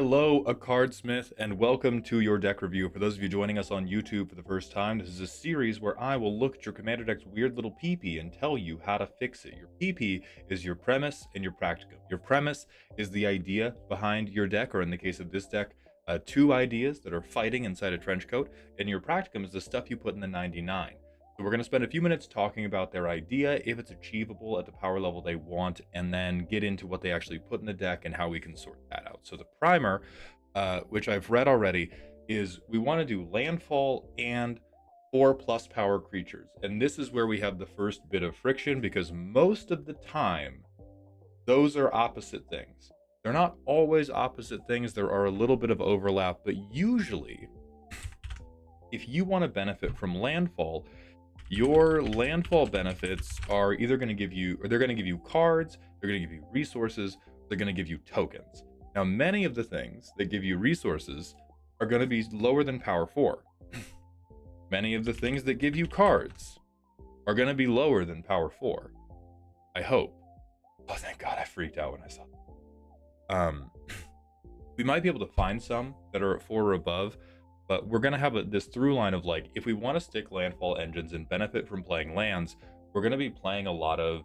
Hello, a cardsmith, and welcome to your deck review. For those of you joining us on YouTube for the first time, this is a series where I will look at your commander deck's weird little PP and tell you how to fix it. Your PP is your premise and your practicum. Your premise is the idea behind your deck, or in the case of this deck, two ideas that are fighting inside a trench coat, and your practicum is the stuff you put in the 99. So we're going to spend a few minutes talking about their idea, if it's achievable at the power level they want, and then get into what they actually put in the deck and how we can sort that out. So the primer, which I've read already, is we want to do landfall and 4+ power creatures. And this is where we have the first bit of friction, because most of the time, those are opposite things. They're not always opposite things. There are a little bit of overlap, but usually, if you want to benefit from landfall, your landfall benefits are either going to give you, or they're going to give you cards, they're going to give you resources, they're going to give you tokens. Now, many of the things that give you resources are going to be lower than power 4. Many of the things that give you cards are going to be lower than power 4. I hope. Oh, thank God, I freaked out when I saw that. We might be able to find some that are at 4 or above, but we're going to have this through line of, like, if we want to stick landfall engines and benefit from playing lands, we're going to be playing a lot of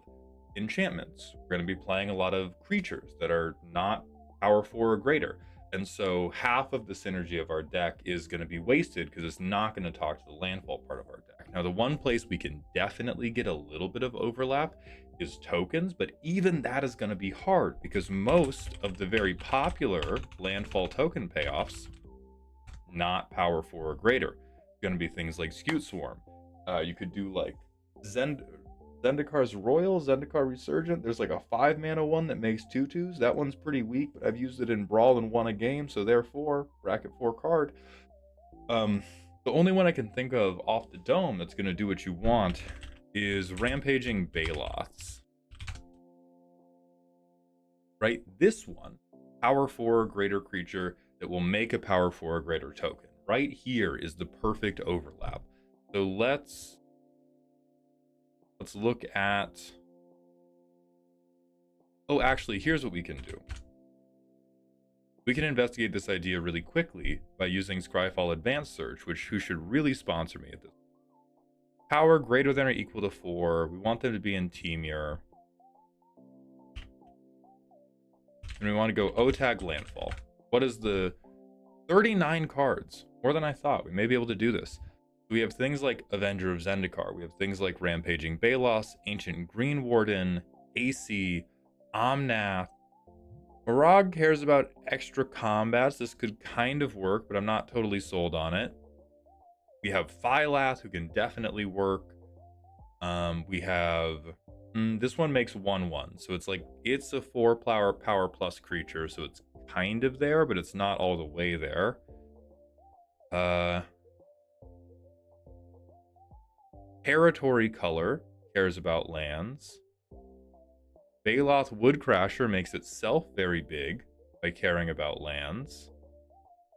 enchantments. We're going to be playing a lot of creatures that are not power 4 or greater. And so half of the synergy of our deck is going to be wasted because it's not going to talk to the landfall part of our deck. Now, the one place we can definitely get a little bit of overlap is tokens, but even that is going to be hard because most of the very popular landfall token payoffs, not power 4 or greater, going to be things like Skewt Swarm. You could do like Zendikar's Royal, Zendikar Resurgent. There's like a 5-mana one that makes 2/2s. That one's pretty weak, but I've used it in Brawl and won a game, so therefore, bracket 4 card. The only one I can think of off the dome that's going to do what you want is Rampaging Baloths. Right? This one, power 4 or greater creature that will make a power 4 or greater token. Right here is the perfect overlap. So let's look at... Oh, actually, here's what we can do. We can investigate this idea really quickly by using Scryfall Advanced Search, who should really sponsor me at this. Power greater than or equal to 4. We want them to be in Temur. And we want to go O-Tag Landfall. What is the 39 cards? More than I thought. We may be able to do this. We have things like Avenger of Zendikar. We have things like Rampaging Baloths, Ancient Green Warden, AC, Omnath. Marag cares about extra combats. This could kind of work, but I'm not totally sold on it. We have Thylath, who can definitely work. We have... this one makes 1/1, so it's like, it's a 4 power plus creature, so it's kind of there, but it's not all the way there. Territory Color cares about lands. Baloth Woodcrasher makes itself very big by caring about lands.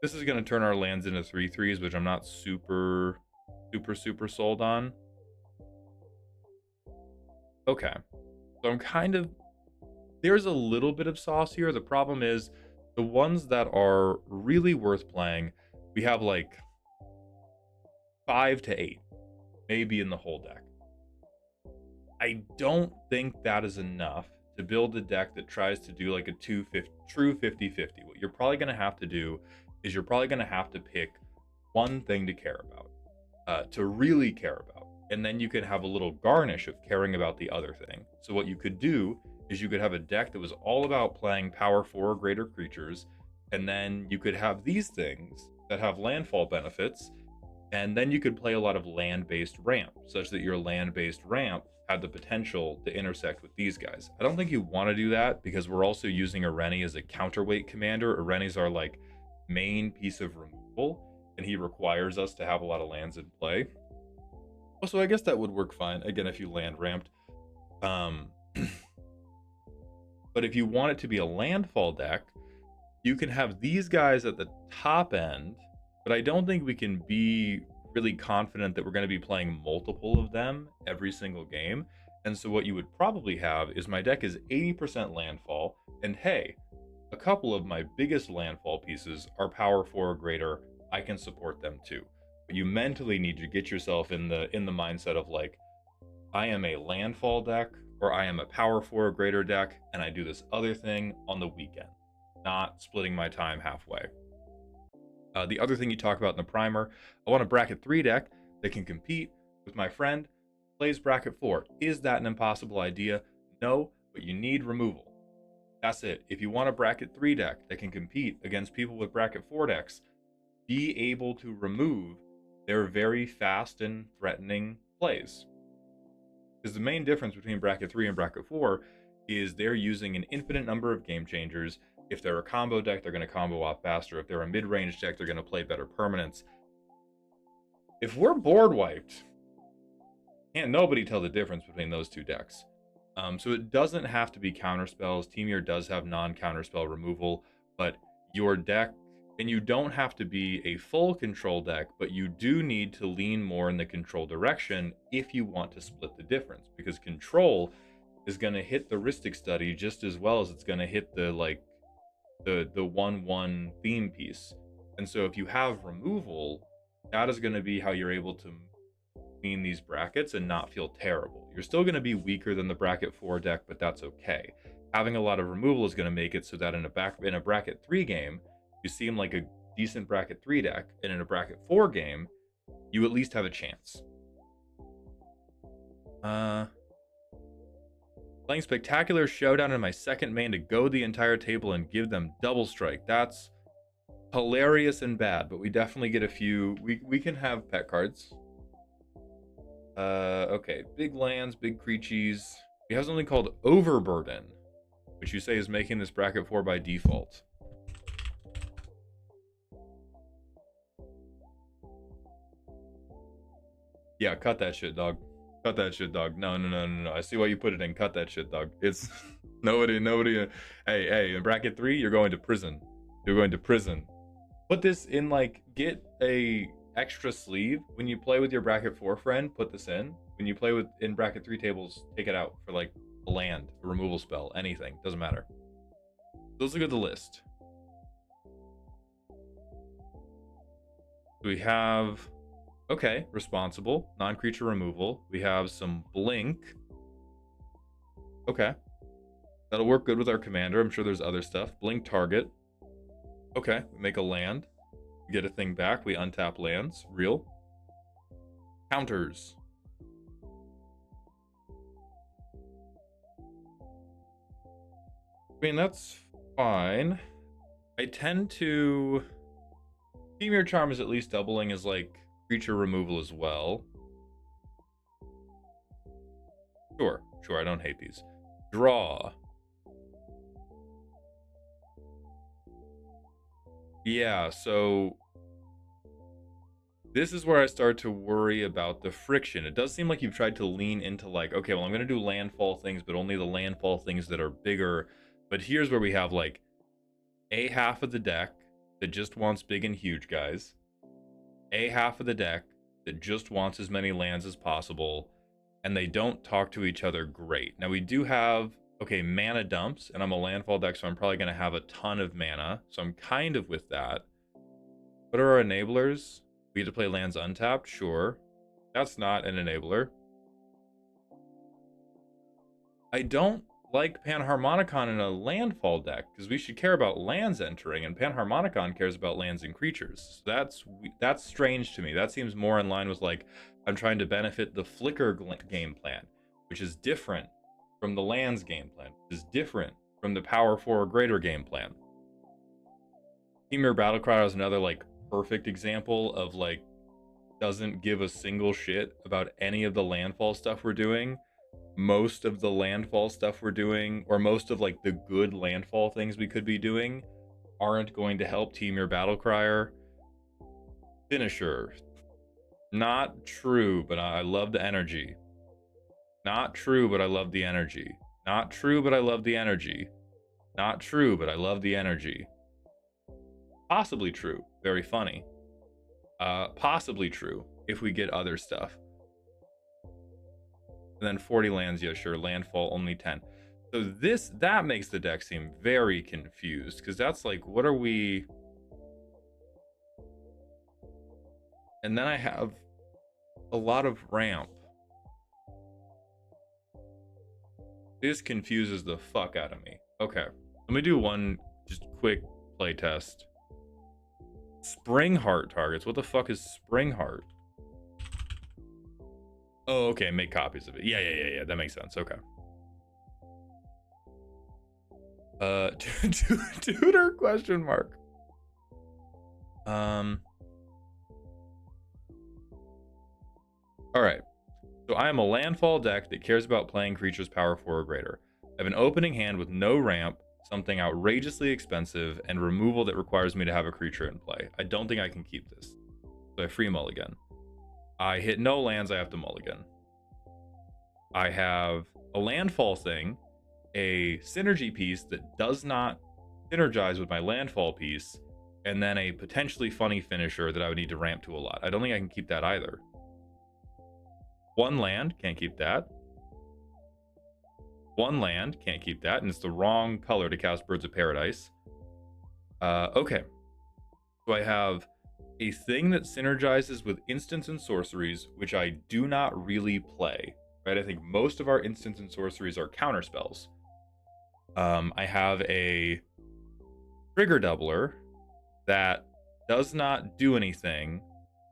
This is going to turn our lands into 3/3s, which I'm not super sold on. Okay. So I'm kind of... There's a little bit of sauce here. The problem is the ones that are really worth playing, we have like 5 to 8, maybe in the whole deck. I don't think that is enough to build a deck that tries to do like a true 50-50. What you're probably going to have to do is you're probably going to have to pick one thing to care about, to really care about. And then you could have a little garnish of caring about the other thing. So what you could do is you could have a deck that was all about playing power 4 or greater creatures, and then you could have these things that have landfall benefits, and then you could play a lot of land-based ramp, such that your land-based ramp had the potential to intersect with these guys. I don't think you want to do that, because we're also using Areni as a counterweight commander. Areni's our like main piece of removal, and he requires us to have a lot of lands in play. So I guess that would work fine, again, if you land ramped. But if you want it to be a landfall deck, you can have these guys at the top end, but I don't think we can be really confident that we're going to be playing multiple of them every single game. And so what you would probably have is my deck is 80% landfall, and hey, a couple of my biggest landfall pieces are power 4 or greater. I can support them too. But you mentally need to get yourself in the mindset of like, I am a landfall deck or I am a power 4 or greater deck, and I do this other thing on the weekend, not splitting my time halfway. The other thing you talk about in the primer, I want a bracket 3 deck that can compete with my friend plays bracket 4. Is that an impossible idea? No, but you need removal. That's it. If you want a bracket 3 deck that can compete against people with bracket 4 decks, be able to remove their very fast and threatening plays. Because the main difference between bracket 3 and bracket 4 is they're using an infinite number of game changers. If they're a combo deck, they're going to combo off faster. If they're a mid-range deck, they're going to play better permanents. If we're board wiped, can't nobody tell the difference between those two decks. So it doesn't have to be counterspells. Temur does have non-counterspell removal, but your deck, and you don't have to be a full control deck, but you do need to lean more in the control direction if you want to split the difference, because control is going to hit the Rhystic Study just as well as it's going to hit the like the 1/1 theme piece. And so if you have removal, that is going to be how you're able to clean these brackets and not feel terrible. You're still going to be weaker than the bracket 4 deck, but that's okay. Having a lot of removal is going to make it so that in a bracket 3 game, you seem like a decent bracket 3 deck, and in a bracket 4 game, you at least have a chance. Playing Spectacular Showdown in my second main to go the entire table and give them double strike. That's hilarious and bad, but we definitely get a few. We can have pet cards. Okay, big lands, big creatures. We have something called Overburden, which you say is making this bracket 4 by default. Yeah, cut that shit, dog. Cut that shit, dog. No. I see why you put it in. Cut that shit, dog. It's nobody. Hey, in bracket 3, you're going to prison. You're going to prison. Put this in, like, get a extra sleeve when you play with your bracket 4 friend. Put this in. When you play with in bracket 3 tables, take it out for like a land, a removal spell, anything. Doesn't matter. Let's look at the list. We have, okay, responsible, non-creature removal. We have some blink. Okay. That'll work good with our commander. I'm sure there's other stuff. Blink target. Okay, we make a land. We get a thing back. We untap lands. Real. Counters. I mean, that's fine. I tend to... Temur Charm is at least doubling as, like, creature removal as well. Sure, I don't hate these. Draw. Yeah, so this is where I start to worry about the friction. It does seem like you've tried to lean into like, okay, well, I'm going to do landfall things, but only the landfall things that are bigger. But here's where we have like a half of the deck that just wants big and huge guys, a half of the deck that just wants as many lands as possible, and they don't talk to each other great. Now we do have, okay, mana dumps, and I'm a landfall deck, so I'm probably going to have a ton of mana, so I'm kind of with that. What are our enablers? We get to play lands untapped? Sure. That's not an enabler. I don't like Panharmonicon in a landfall deck, because we should care about lands entering, and Panharmonicon cares about lands and creatures. So that's strange to me. That seems more in line with, like, I'm trying to benefit the Flicker game plan, which is different from the lands game plan, which is different from the Power 4 or greater game plan. Temur Battlecry is another, like, perfect example of, like, doesn't give a single shit about any of the landfall stuff we're doing. Most of the landfall stuff we're doing, or most of like the good landfall things we could be doing, aren't going to help Temur Battlecryer. Finisher. Not true, but I love the energy. Not true, but I love the energy. Not true, but I love the energy. Not true, but I love the energy. Possibly true. Very funny. Possibly true if we get other stuff. And then 40 lands, yeah, sure. Landfall, only 10. So that makes the deck seem very confused, because that's like, what are we? And then I have a lot of ramp. This confuses the fuck out of me. Okay, let me do one just quick play test. Spring Heart targets. What the fuck is Spring Heart? Oh, okay. Make copies of it. Yeah. That makes sense. Okay. Tutor question mark. All right. So I am a landfall deck that cares about playing creatures power 4 or greater. I have an opening hand with no ramp, something outrageously expensive, and removal that requires me to have a creature in play. I don't think I can keep this. So I free mulligan. I hit no lands, I have to mulligan. I have a landfall thing, a synergy piece that does not synergize with my landfall piece, and then a potentially funny finisher that I would need to ramp to a lot. I don't think I can keep that either. One land, can't keep that. One land, can't keep that, and it's the wrong color to cast Birds of Paradise. Okay. So I have a thing that synergizes with instants and sorceries, which I do not really play. Right? I think most of our instants and sorceries are counter spells. I have a trigger doubler that does not do anything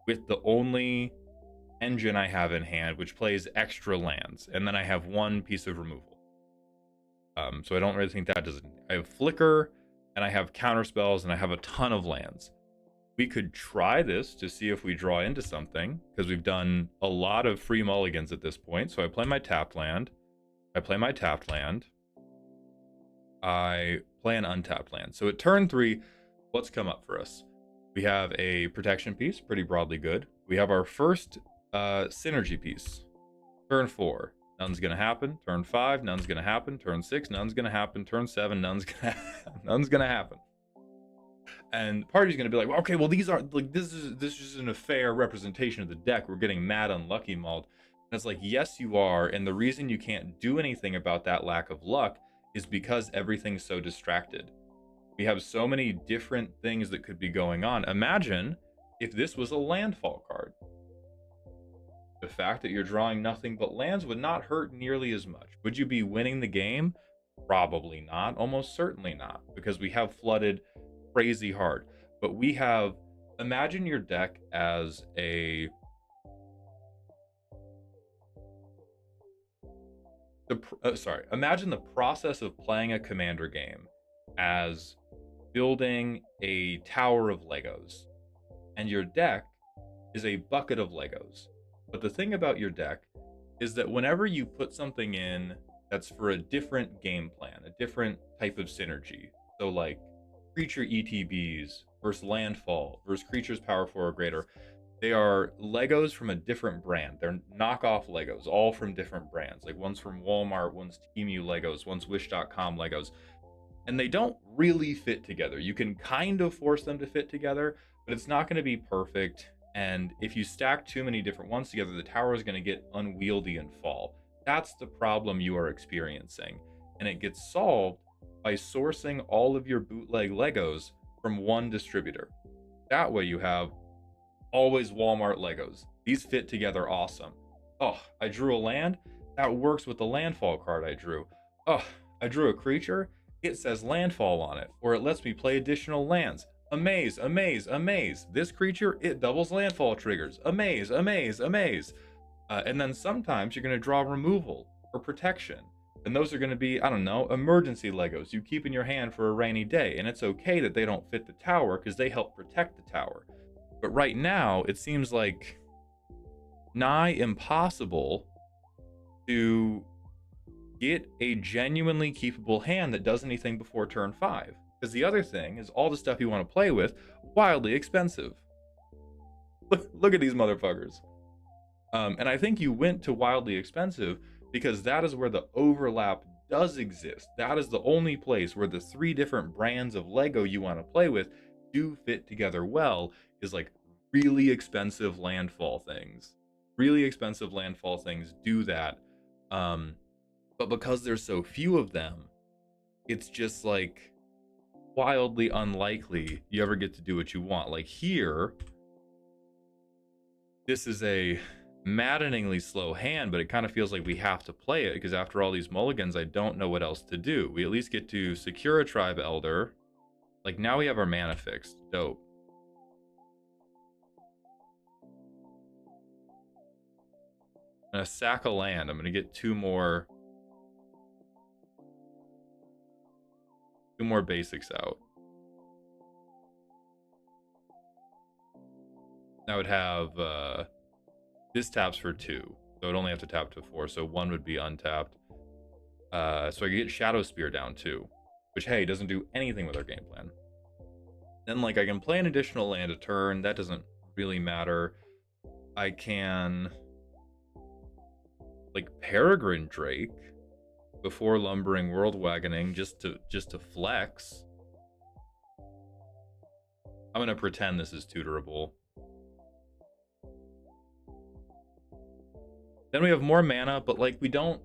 with the only engine I have in hand, which plays extra lands, and then I have one piece of removal. So I don't really think that does it. I have flicker, and I have counter spells, and I have a ton of lands. We could try this to see if we draw into something, because we've done a lot of free mulligans at this point. So I play my tapped land. I play my tapped land. I play an untapped land. So at turn 3, what's come up for us? We have a protection piece, pretty broadly good. We have our first synergy piece. Turn 4, none's gonna happen. Turn 5, none's gonna happen. Turn 6, none's gonna happen. Turn 7, none's gonna happen. And party's gonna be like, well, okay, well, these are like, this is an a fair representation of the deck. We're getting mad unlucky mauled. And it's like, yes, you are. And the reason you can't do anything about that lack of luck is because everything's so distracted. We have so many different things that could be going on. Imagine if this was a landfall card. The fact that you're drawing nothing but lands would not hurt nearly as much. Would you be winning the game? Probably not. Almost certainly not, because we have flooded crazy hard. But we have, imagine your deck as imagine the process of playing a commander game as building a tower of Legos, and your deck is a bucket of Legos. But the thing about your deck is that whenever you put something in that's for a different game plan, a different type of synergy, so like creature ETBs versus landfall versus creatures power 4 or greater, they are Legos from a different brand. They're knockoff Legos, all from different brands. Like one's from Walmart, one's Temu Legos, one's Wish.com Legos. And they don't really fit together. You can kind of force them to fit together, but it's not going to be perfect. And if you stack too many different ones together, the tower is going to get unwieldy and fall. That's the problem you are experiencing. And it gets solved by sourcing all of your bootleg Legos from one distributor. That way you have always Walmart Legos. These fit together awesome. Oh, I drew a land. That works with the landfall card I drew. Oh, I drew a creature. It says landfall on it, or it lets me play additional lands. Amaze, amaze, amaze. This creature, it doubles landfall triggers. Amaze, amaze, amaze. And then sometimes you're going to draw removal or protection. And those are going to be, I don't know, emergency Legos you keep in your hand for a rainy day. And it's okay that they don't fit the tower because they help protect the tower. But right now, it seems like nigh impossible to get a genuinely keepable hand that does anything before turn 5. Because the other thing is all the stuff you want to play with, wildly expensive. Look at these motherfuckers. And I think you went to wildly expensive because that is where the overlap does exist. That is the only place where the 3 different brands of Lego you want to play with do fit together well, is like really expensive landfall things. Really expensive landfall things do that. But because there's so few of them, it's just like wildly unlikely you ever get to do what you want. Like here, this is a maddeningly slow hand, but it kind of feels like we have to play it because after all these mulligans, I don't know what else to do. We at least get to secure a tribe elder. Like now we have our mana fixed. Dope. I'm gonna sack a land. I'm gonna get two more basics out. I would have this taps for 2, so I'd only have to tap to 4, so 1 would be untapped. So I could get Shadow Spear down too, which hey, doesn't do anything with our game plan. Then like I can play an additional land a turn, that doesn't really matter. I can like Peregrine Drake before Lumbering World Wagoning just to flex. I'm gonna pretend this is tutorable. Then we have more mana, but like we don't.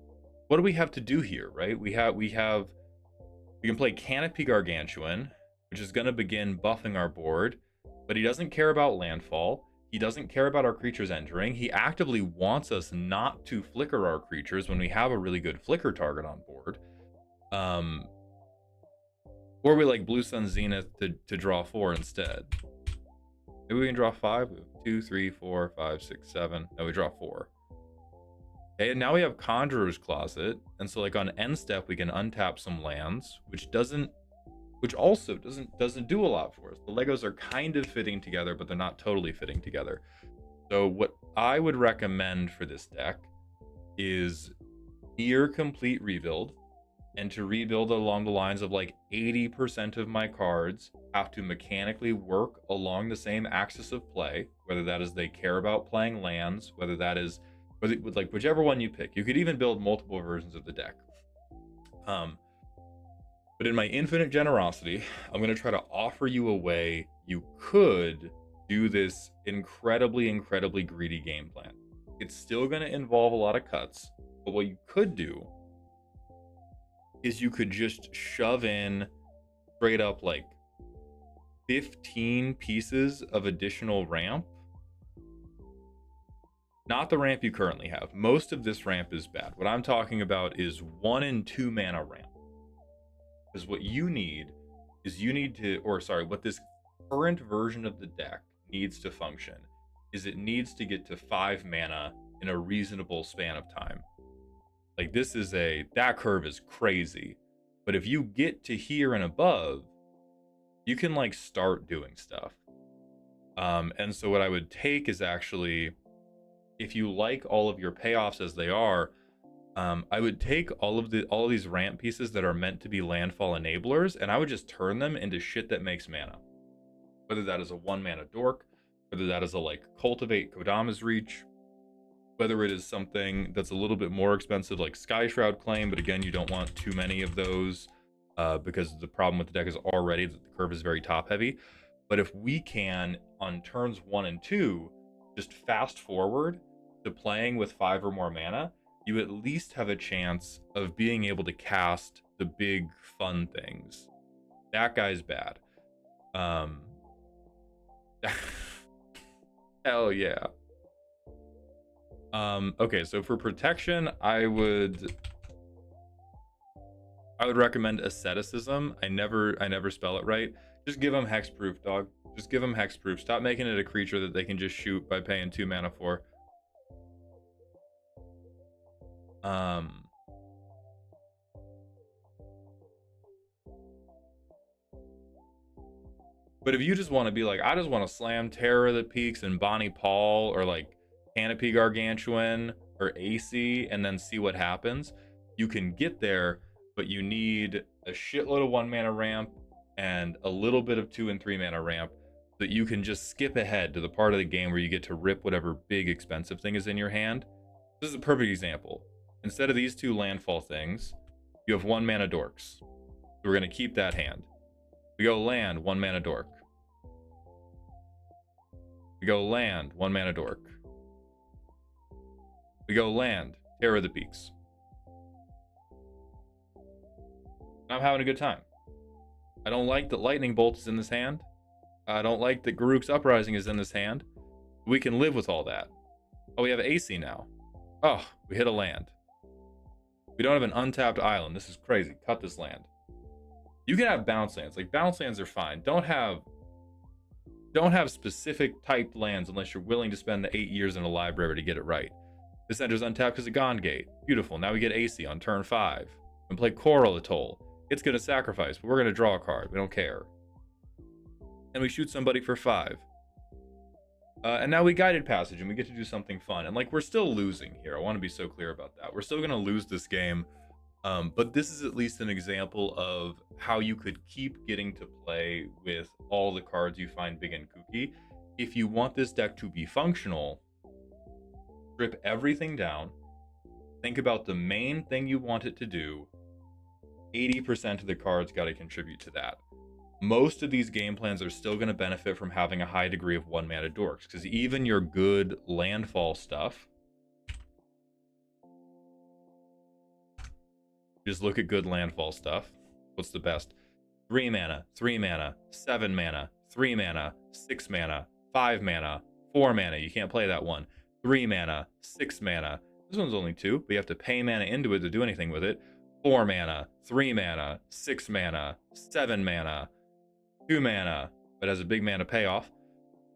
What do we have to do here, right? We can play Canopy Gargantuan, which is gonna begin buffing our board, but he doesn't care about landfall. He doesn't care about our creatures entering. He actively wants us not to flicker our creatures when we have a really good flicker target on board. Or we like Blue Sun Zenith to draw 4 instead. Maybe we can draw 5. We have 2, 3, 4, 5, 6, 7. No, we draw 4. Okay, and now we have Conjurer's Closet, and so like on end step we can untap some lands, which also doesn't do a lot for us. The Legos are kind of fitting together, but they're not totally fitting together. So what I would recommend for this deck is near complete rebuild, and to rebuild along the lines of like 80% of my cards have to mechanically work along the same axis of play, whether that is they care about playing lands, whether that is like whichever one you pick. You could even build multiple versions of the deck. But in my infinite generosity, I'm going to try to offer you a way you could do this incredibly greedy game plan. It's still going to involve a lot of cuts, but what you could do is you could just shove in straight up like 15 pieces of additional ramp. Not the ramp you currently have. Most of this ramp is bad. What I'm talking about is 1 and 2 mana ramp. Because what you need is what this current version of the deck needs to function is it needs to get to 5 mana in a reasonable span of time. Like that curve is crazy. But if you get to here and above, you can like start doing stuff. And so what I would take is actually, if you like all of your payoffs as they are, I would take all of these ramp pieces that are meant to be landfall enablers, and I would just turn them into shit that makes mana. Whether that is a 1 mana dork, whether that is a like cultivate Kodama's Reach, whether it is something that's a little bit more expensive like Sky Shroud Claim, but again, you don't want too many of those because the problem with the deck is already that the curve is very top heavy. But if we can, on turns 1 and 2, just fast forward to playing with 5 or more mana, you at least have a chance of being able to cast the big fun things. That guy's bad. Hell yeah. Okay, so for protection, I would recommend asceticism. I never spell it right. Just give them hexproof, dog. Just give them hexproof. Stop making it a creature that they can just shoot by paying 2 mana for. But if you just want to be like, I just want to slam Terror of the Peaks and Bonnie Paul or like Canopy Gargantuan or AC and then see what happens, you can get there, but you need a shitload of 1 mana ramp and a little bit of 2 and 3 mana ramp so that you can just skip ahead to the part of the game where you get to rip whatever big expensive thing is in your hand. This is a perfect example. Instead of these 2 landfall things, you have 1 mana dorks. So we're going to keep that hand. We go land, 1 mana dork. We go land, 1 mana dork. We go land, Terror of the Peaks. I'm having a good time. I don't like that Lightning Bolt is in this hand. I don't like that Garruk's Uprising is in this hand. We can live with all that. Oh, we have AC now. Oh, we hit a land. We don't have an untapped island. This is crazy. Cut this land. You can have bounce lands. Like, bounce lands are fine. Don't have specific typed lands unless you're willing to spend the 8 years in a library to get it right. This enters untapped because of Gone Gate. Beautiful. Now we get AC on turn 5. And play Coral Atoll. It's going to sacrifice, but we're going to draw a card. We don't care. And we shoot somebody for 5. And now we Guided Passage, and we get to do something fun. And, like, we're still losing here. I want to be so clear about that. We're still going to lose this game. But this is at least an example of how you could keep getting to play with all the cards you find big and kooky. If you want this deck to be functional, strip everything down. Think about the main thing you want it to do. 80% of the cards got to contribute to that. Most of these game plans are still going to benefit from having a high degree of 1-mana dorks, because even your good landfall stuff, just look at good landfall stuff. What's the best? 3 mana, 3 mana, 7 mana, 3 mana, 6 mana, 5 mana, 4 mana. You can't play that one. 3 mana, 6 mana. This one's only 2, but you have to pay mana into it to do anything with it. 4 mana, 3 mana, 6 mana, 7 mana, 2 mana, but has a big mana payoff.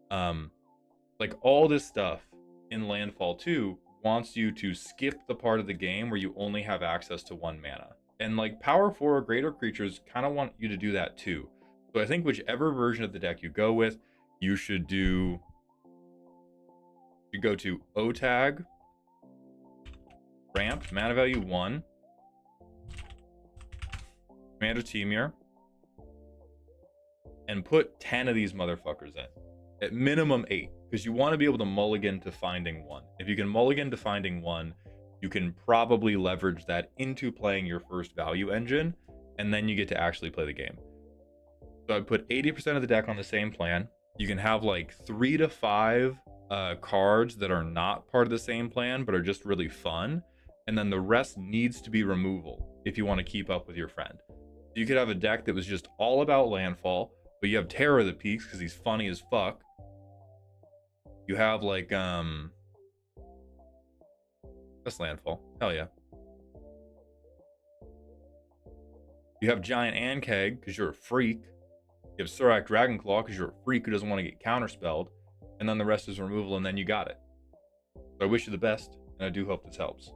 Like, all this stuff in Landfall 2 wants you to skip the part of the game where you only have access to 1 mana. And, like, Power 4 or greater creatures kind of want you to do that too. So I think whichever version of the deck you go with, you should do... You go to O-Tag, ramp, mana value 1, Commander Temur, and put 10 of these motherfuckers in. At minimum 8, because you want to be able to mulligan to finding 1. If you can mulligan to finding 1, you can probably leverage that into playing your first value engine, and then you get to actually play the game. So I'd put 80% of the deck on the same plan. You can have like 3 to 5 cards that are not part of the same plan, but are just really fun. And then the rest needs to be removal if you want to keep up with your friend. You could have a deck that was just all about landfall, but you have Terror of the Peaks because he's funny as fuck. You have like that's landfall. Hell yeah. You have Giant Ankeg because you're a freak. You have Surak Dragonclaw because you're a freak who doesn't want to get counterspelled. And then the rest is removal, and then you got it. So I wish you the best, and I do hope this helps.